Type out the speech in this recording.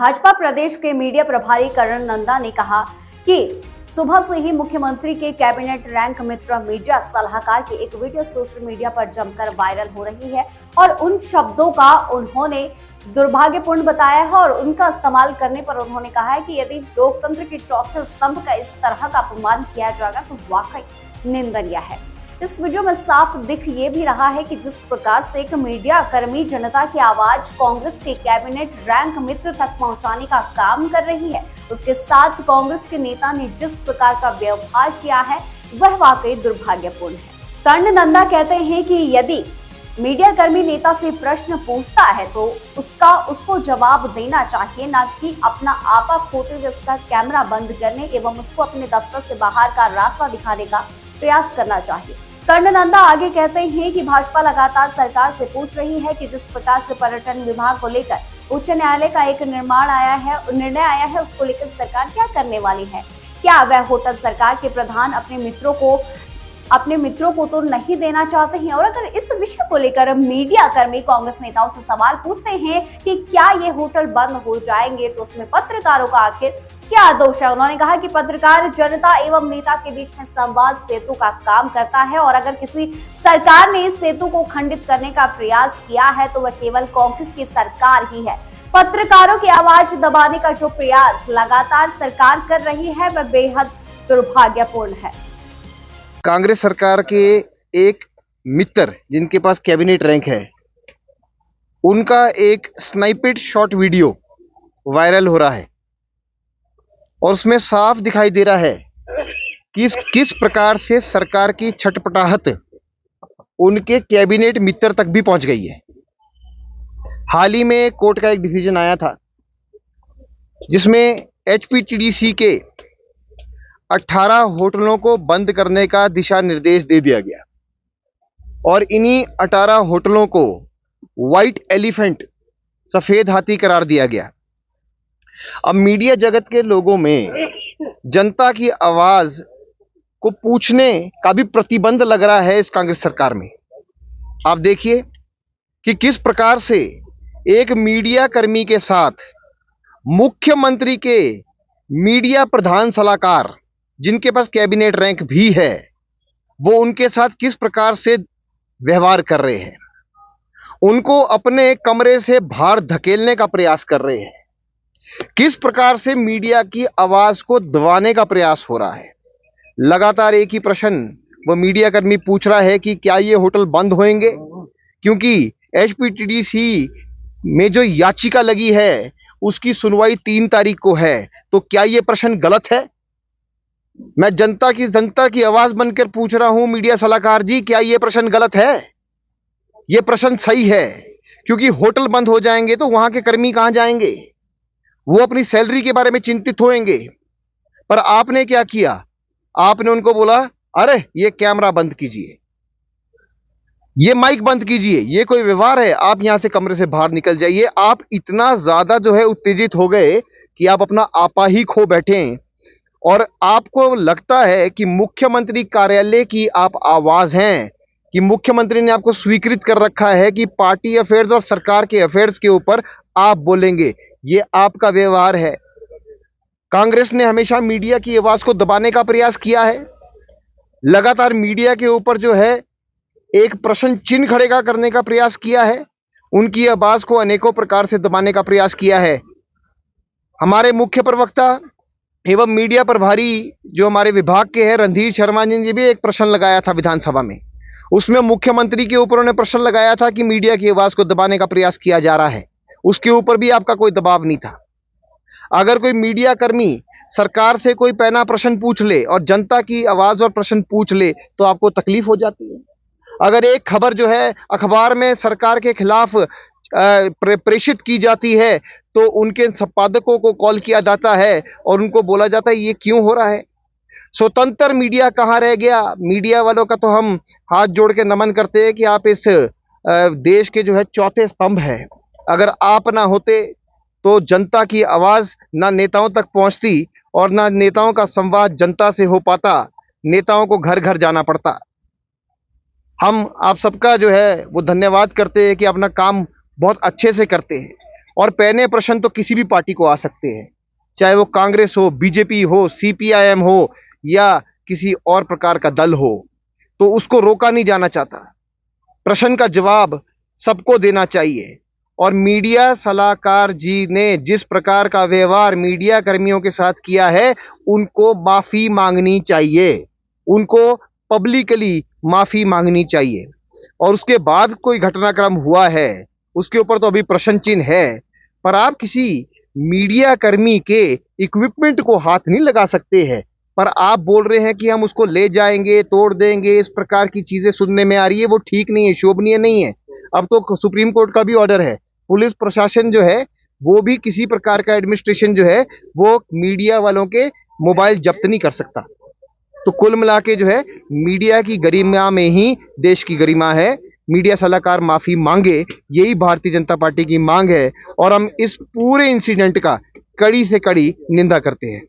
भाजपा प्रदेश के मीडिया प्रभारी करण नंदा ने कहा कि सुबह से ही मुख्यमंत्री के कैबिनेट रैंक मित्र मीडिया सलाहकार की एक वीडियो सोशल मीडिया पर जमकर वायरल हो रही है और उन शब्दों का उन्होंने दुर्भाग्यपूर्ण बताया है और उनका इस्तेमाल करने पर उन्होंने कहा है कि यदि लोकतंत्र के चौथे स्तंभ का इस तरह का अपमान किया जाएगा तो वाकई निंदनीय है। इस वीडियो में साफ दिख ये भी रहा है कि जिस प्रकार से एक मीडिया कर्मी जनता की आवाज कांग्रेस के कैबिनेट रैंक मित्र तक पहुंचाने का काम कर रही है, उसके साथ कांग्रेस के नेता ने जिस प्रकार का व्यवहार किया है वह वाकई दुर्भाग्यपूर्ण है। कर्ण नंदा कहते हैं कि यदि मीडिया कर्मी नेता से प्रश्न पूछता है तो उसको जवाब देना चाहिए, ना कि अपना आपा खोते हुए उसका कैमरा बंद करने एवं उसको अपने दफ्तर से बाहर का रास्ता दिखाने का प्रयास करना चाहिए। कर्ण नंदा आगे कहते हैं कि भाजपा लगातार सरकार से पूछ रही है कि जिस प्रकार से पर्यटन विभाग को लेकर उच्च न्यायालय का एक निर्णय आया है उसको लेकर सरकार क्या करने वाली है। क्या वह होटल सरकार के प्रधान अपने मित्रों को तो नहीं देना चाहते हैं। और अगर इस विषय को लेकर मीडिया कर्मी कांग्रेस नेताओं से सवाल पूछते हैं कि क्या ये होटल बंद हो जाएंगे तो उसमें पत्रकारों का आखिर क्या दोष है। उन्होंने कहा कि पत्रकार जनता एवं नेता के बीच में संवाद सेतु का काम करता है और अगर किसी सरकार ने इस सेतु को खंडित करने का प्रयास किया है तो वह केवल कांग्रेस की सरकार ही है। पत्रकारों की आवाज दबाने का जो प्रयास लगातार सरकार कर रही है वह बेहद दुर्भाग्यपूर्ण है। कांग्रेस सरकार के एक मित्र जिनके पास कैबिनेट रैंक है, उनका एक स्नाइपेड शॉट वीडियो वायरल हो रहा है और उसमें साफ दिखाई दे रहा है कि किस प्रकार से सरकार की छटपटाहट उनके कैबिनेट मित्र तक भी पहुंच गई है। हाल ही में कोर्ट का एक डिसीजन आया था जिसमें एचपीटीडीसी के 18 होटलों को बंद करने का दिशा निर्देश दे दिया गया और इन्हीं 18 होटलों को व्हाइट एलिफेंट सफेद हाथी करार दिया गया। अब मीडिया जगत के लोगों में जनता की आवाज को पूछने का भी प्रतिबंध लग रहा है इस कांग्रेस सरकार में। आप देखिए कि किस प्रकार से एक मीडिया कर्मी के साथ मुख्यमंत्री के मीडिया प्रधान सलाहकार जिनके पास कैबिनेट रैंक भी है वो उनके साथ किस प्रकार से व्यवहार कर रहे हैं, उनको अपने कमरे से बाहर धकेलने का प्रयास कर रहे हैं, किस प्रकार से मीडिया की आवाज को दबाने का प्रयास हो रहा है। लगातार एक ही प्रश्न वो मीडिया कर्मी पूछ रहा है कि क्या ये होटल बंद होंगे, क्योंकि एचपीटीडीसी में जो याचिका लगी है उसकी सुनवाई 3 तारीख को है। तो क्या ये प्रश्न गलत है? मैं जनता की आवाज बनकर पूछ रहा हूं मीडिया सलाहकार जी, क्या ये प्रश्न गलत है? ये प्रश्न सही है, क्योंकि होटल बंद हो जाएंगे तो वहां के कर्मी कहां जाएंगे, वो अपनी सैलरी के बारे में चिंतित होंगे। पर आपने क्या किया, आपने उनको बोला अरे ये कैमरा बंद कीजिए, ये माइक बंद कीजिए, ये कोई व्यवहार है? आप यहां से कमरे से बाहर निकल जाइए। आप इतना ज्यादा जो है उत्तेजित हो गए कि आप अपना आपा ही खो बैठे और आपको लगता है कि मुख्यमंत्री कार्यालय की आप आवाज हैं, कि मुख्यमंत्री ने आपको स्वीकृत कर रखा है कि पार्टी अफेयर्स और सरकार के अफेयर्स के ऊपर आप बोलेंगे। ये आपका व्यवहार है। कांग्रेस ने हमेशा मीडिया की आवाज को दबाने का प्रयास किया है, लगातार मीडिया के ऊपर जो है एक प्रश्न चिन्ह खड़े करने का प्रयास किया है, उनकी आवाज को अनेकों प्रकार से दबाने का प्रयास किया है। हमारे मुख्य प्रवक्ता एवं मीडिया प्रभारी जो हमारे विभाग के हैं रणधीर शर्मा जी ने भी एक प्रश्न लगाया था विधानसभा में, उसमें मुख्यमंत्री के ऊपर उन्होंने प्रश्न लगाया था कि मीडिया की आवाज को दबाने का प्रयास किया जा रहा है। उसके ऊपर भी आपका कोई दबाव नहीं था। अगर कोई मीडिया कर्मी सरकार से कोई पैना प्रश्न पूछ ले और जनता की आवाज और प्रश्न पूछ ले तो आपको तकलीफ हो जाती है। अगर एक खबर जो है अखबार में सरकार के खिलाफ प्रेषित की जाती है तो उनके संपादकों को कॉल किया जाता है और उनको बोला जाता है ये क्यों हो रहा है। स्वतंत्र मीडिया कहाँ रह गया? मीडिया वालों का तो हम हाथ जोड़ के नमन करते हैं कि आप इस देश के जो है चौथे स्तंभ है। अगर आप ना होते तो जनता की आवाज ना नेताओं तक पहुंचती और ना नेताओं का संवाद जनता से हो पाता, नेताओं को घर घर जाना पड़ता। हम आप सबका जो है वो धन्यवाद करते हैं कि अपना काम बहुत अच्छे से करते हैं। और पहले प्रश्न तो किसी भी पार्टी को आ सकते हैं, चाहे वो कांग्रेस हो, बीजेपी हो, सीपीआईएम हो या किसी और प्रकार का दल हो, तो उसको रोका नहीं जाना चाहता। प्रश्न का जवाब सबको देना चाहिए। और मीडिया सलाहकार जी ने जिस प्रकार का व्यवहार मीडिया कर्मियों के साथ किया है, उनको माफी मांगनी चाहिए, उनको पब्लिकली माफी मांगनी चाहिए। और उसके बाद कोई घटनाक्रम हुआ है, उसके ऊपर तो अभी प्रश्न चिन्ह है, पर आप किसी मीडिया कर्मी के इक्विपमेंट को हाथ नहीं लगा सकते हैं। पर आप बोल रहे हैं कि हम उसको ले जाएंगे, तोड़ देंगे, इस प्रकार की चीजें सुनने में आ रही है, वो ठीक नहीं है, शोभनीय नहीं है। अब तो सुप्रीम कोर्ट का भी ऑर्डर है, पुलिस प्रशासन जो है वो भी किसी प्रकार का एडमिनिस्ट्रेशन जो है वो मीडिया वालों के मोबाइल जब्त नहीं कर सकता। तो कुल मिला के जो है मीडिया की गरिमा में ही देश की गरिमा है। मीडिया सलाहकार माफी मांगे, यही भारतीय जनता पार्टी की मांग है और हम इस पूरे इंसिडेंट का कड़ी से कड़ी निंदा करते हैं।